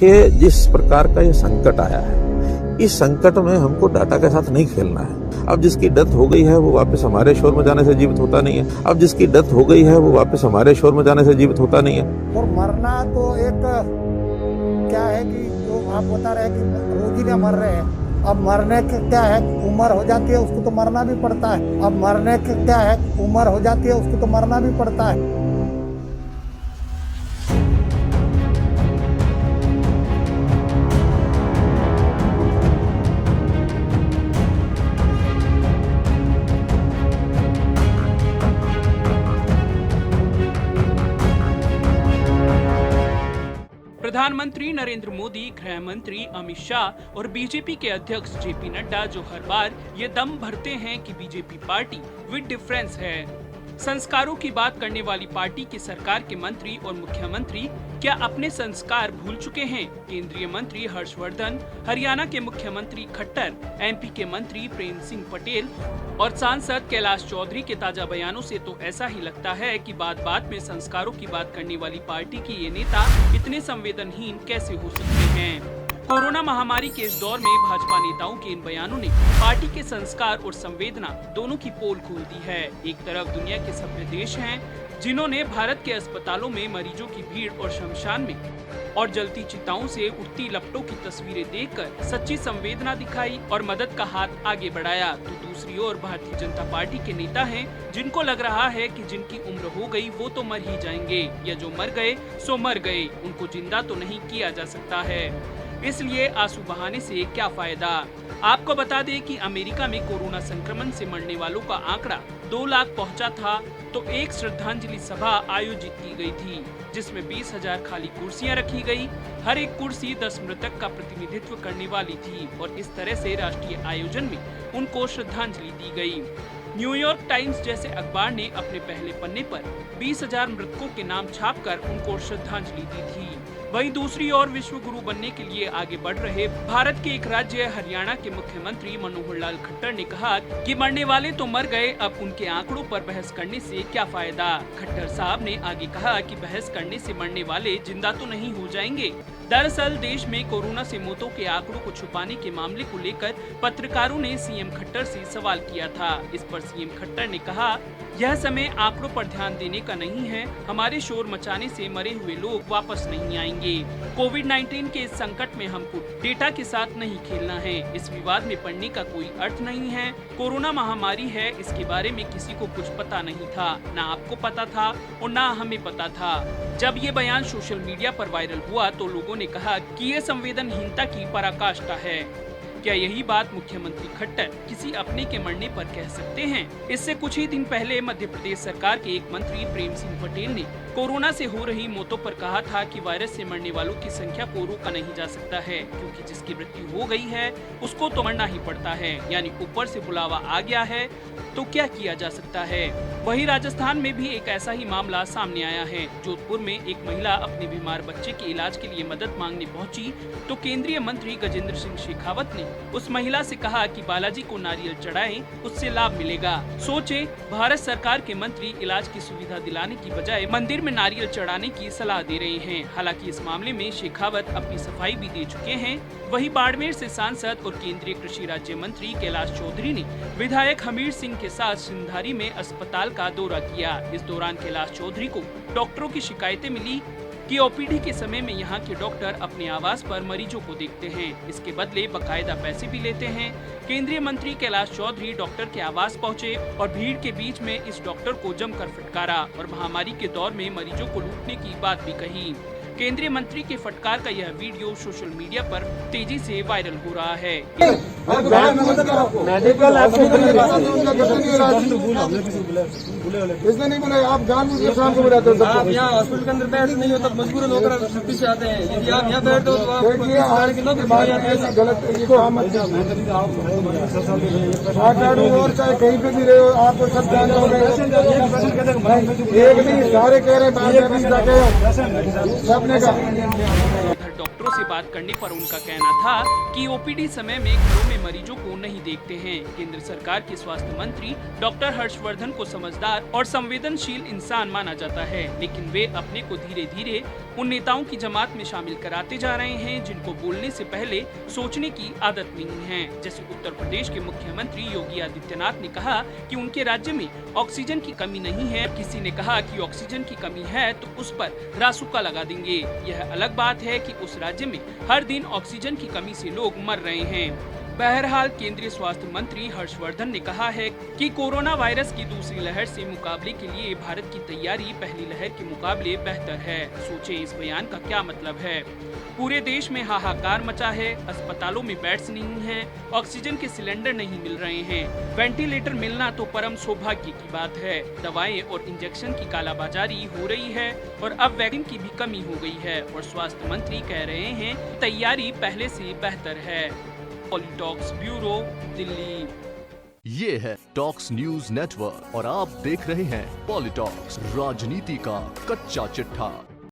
देखिए, जिस प्रकार का ये संकट आया है, इस संकट में हमको डाटा के साथ नहीं खेलना है। अब जिसकी डेथ हो गई है वो वापस हमारे शोर में जाने से जीवित होता नहीं है। अब जिसकी डेथ हो गई है वो वापस हमारे शोर में जाने से जीवित होता नहीं है। और मरना तो एक क्या है कि जो आप बता रहे हैं कि रोज ही मर रहे हैं। अब मरने के क्या है, उम्र हो जाती है उसको तो मरना भी पड़ता है। अब मरने के क्या है, उम्र हो जाती है उसको तो मरना भी पड़ता है। प्रधानमंत्री नरेंद्र मोदी, गृह मंत्री अमित शाह और बीजेपी के अध्यक्ष जेपी नड्डा जो हर बार ये दम भरते हैं कि बीजेपी पार्टी विद डिफरेंस है। संस्कारों की बात करने वाली पार्टी की सरकार के मंत्री और मुख्यमंत्री क्या अपने संस्कार भूल चुके हैं? केंद्रीय मंत्री हर्षवर्धन, हरियाणा के मुख्यमंत्री खट्टर, एमपी के मंत्री प्रेम सिंह पटेल और सांसद कैलाश चौधरी के ताजा बयानों से तो ऐसा ही लगता है कि बात बात में संस्कारों की बात करने वाली पार्टी के ये नेता इतने संवेदनहीन कैसे हो सकते हैं। कोरोना महामारी के इस दौर में भाजपा नेताओं के इन बयानों ने पार्टी के संस्कार और संवेदना दोनों की पोल खोल दी है। एक तरफ दुनिया के सभ्य देश हैं जिन्होंने भारत के अस्पतालों में मरीजों की भीड़ और शमशान में और जलती चिताओं से उठती लपटों की तस्वीरें देखकर सच्ची संवेदना दिखाई और मदद का हाथ आगे बढ़ाया, तो दूसरी ओर भारतीय जनता पार्टी के नेता हैं जिनको लग रहा है कि जिनकी उम्र हो गई वो तो मर ही जाएंगे, या जो मर गए सो मर गए, उनको जिंदा तो नहीं किया जा सकता है, इसलिए आंसू बहाने से क्या फायदा। आपको बता दें कि अमेरिका में कोरोना संक्रमण से मरने वालों का आंकड़ा 2 लाख पहुंचा था, तो एक श्रद्धांजलि सभा आयोजित की गई थी जिसमें 20,000 खाली कुर्सियां रखी गई। हर एक कुर्सी 10 मृतक का प्रतिनिधित्व करने वाली थी और इस तरह से राष्ट्रीय आयोजन में उनको श्रद्धांजलि दी गई। न्यूयॉर्क टाइम्स जैसे अखबार ने अपने पहले पन्ने पर 20,000 मृतकों के नाम छापकर उनको श्रद्धांजलि दी थी। वहीं दूसरी ओर विश्व गुरु बनने के लिए आगे बढ़ रहे भारत के एक राज्य हरियाणा के मुख्यमंत्री मनोहर लाल खट्टर ने कहा कि मरने वाले तो मर गए, अब उनके आंकड़ों पर बहस करने से क्या फायदा। खट्टर साहब ने आगे कहा कि बहस करने से मरने वाले जिंदा तो नहीं हो जाएंगे। दरअसल देश में कोरोना से मौतों के आंकड़ों को छुपाने के मामले को लेकर पत्रकारों ने सीएम खट्टर से सवाल किया था। इस पर सीएम खट्टर ने कहा, यह समय आंकड़ों पर ध्यान देने का नहीं है, हमारे शोर मचाने से मरे हुए लोग वापस नहीं आएंगे। कोविड-19 के इस संकट में हमको डेटा के साथ नहीं खेलना है, इस विवाद में पड़ने का कोई अर्थ नहीं है। कोरोना महामारी है, इसके बारे में किसी को कुछ पता नहीं था, ना आपको पता था और ना हमें पता था। जब ये बयान सोशल मीडिया पर वायरल हुआ तो लोगों ने कहा कि ये संवेदनहीनता की पराकाष्ठा है। क्या यही बात मुख्यमंत्री खट्टर किसी अपने के मरने पर कह सकते हैं? इससे कुछ ही दिन पहले मध्य प्रदेश सरकार के एक मंत्री प्रेम सिंह पटेल ने कोरोना से हो रही मौतों पर कहा था कि वायरस से मरने वालों की संख्या को रोका नहीं जा सकता है, क्योंकि जिसकी मृत्यु हो गई है उसको तो मरना ही पड़ता है, यानी ऊपर से बुलावा आ गया है तो क्या किया जा सकता है। वहीं राजस्थान में भी एक ऐसा ही मामला सामने आया है। जोधपुर में एक महिला अपने बीमार बच्चे के इलाज के लिए मदद मांगने पहुंची तो केंद्रीय मंत्री गजेंद्र सिंह शेखावत ने उस महिला से कहा कि बालाजी को नारियल चढ़ाएं, उससे लाभ मिलेगा। सोचे, भारत सरकार के मंत्री इलाज की सुविधा दिलाने की बजाय मंदिर में नारियल चढ़ाने की सलाह दे रहे हैं। हालांकि इस मामले में शेखावत अपनी सफाई भी दे चुके हैं। वहीं बाड़मेर से सांसद और केंद्रीय कृषि राज्य मंत्री कैलाश चौधरी ने विधायक हमीर सिंह के साथ सिंधारी में अस्पताल का दौरा किया। इस दौरान कैलाश चौधरी को डॉक्टरों की शिकायतें मिली कि ओपीडी के समय में यहाँ के डॉक्टर अपने आवास पर मरीजों को देखते हैं, इसके बदले बकायदा पैसे भी लेते हैं। केंद्रीय मंत्री कैलाश चौधरी डॉक्टर के आवास पहुँचे और भीड़ के बीच में इस डॉक्टर को जमकर फटकारा और महामारी के दौर में मरीजों को लूटने की बात भी कही। केंद्रीय मंत्री के फटकार का यह वीडियो सोशल मीडिया पर तेजी से वायरल हो रहा है। इसमें नहीं बोले, आप जानबूझ के शाम को बुलाते हो। आप यहाँ हॉस्पिटल के अंदर बैठ नहीं हो तब मजबूरन होकर छुट्टी से आते हैं। यदि आप यहाँ बैठते हो तो आप गलत इसको हम और चाहे कहीं पे भी रहे हो, आपको सब जानते हो। एक नहीं, सारे कह रहे सबने का। डॉक्टरों से बात करने पर उनका कहना था कि ओपीडी समय में घरों में मरीजों को नहीं देखते हैं। केंद्र सरकार के स्वास्थ्य मंत्री डॉक्टर हर्षवर्धन को समझदार और संवेदनशील इंसान माना जाता है, लेकिन वे अपने को धीरे धीरे उन नेताओं की जमात में शामिल कराते जा रहे हैं जिनको बोलने से पहले सोचने की आदत नहीं है। जैसे उत्तर प्रदेश के मुख्यमंत्री योगी आदित्यनाथ ने कहा कि उनके राज्य में ऑक्सीजन की कमी नहीं है। किसी ने कहा कि ऑक्सीजन की कमी है तो उस पर रासुका लगा देंगे। यह अलग बात है कि उस राज्य में हर दिन ऑक्सीजन की कमी से लोग मर रहे हैं। बहरहाल केंद्रीय स्वास्थ्य मंत्री हर्षवर्धन ने कहा है कि कोरोना वायरस की दूसरी लहर से मुकाबले के लिए भारत की तैयारी पहली लहर के मुकाबले बेहतर है। सोचें इस बयान का क्या मतलब है। पूरे देश में हाहाकार मचा है, अस्पतालों में बेड्स नहीं हैं, ऑक्सीजन के सिलेंडर नहीं मिल रहे हैं, वेंटिलेटर मिलना तो परम सौभाग्य की बात है। दवाएं और इंजेक्शन की कालाबाजारी हो रही है और अब वैक्सीन की भी कमी हो गई है और स्वास्थ्य मंत्री कह रहे हैं तैयारी पहले से बेहतर है। पॉलिटॉक्स ब्यूरो, दिल्ली। ये है टॉक्स न्यूज नेटवर्क और आप देख रहे हैं पॉलिटॉक्स, राजनीति का कच्चा चिट्ठा।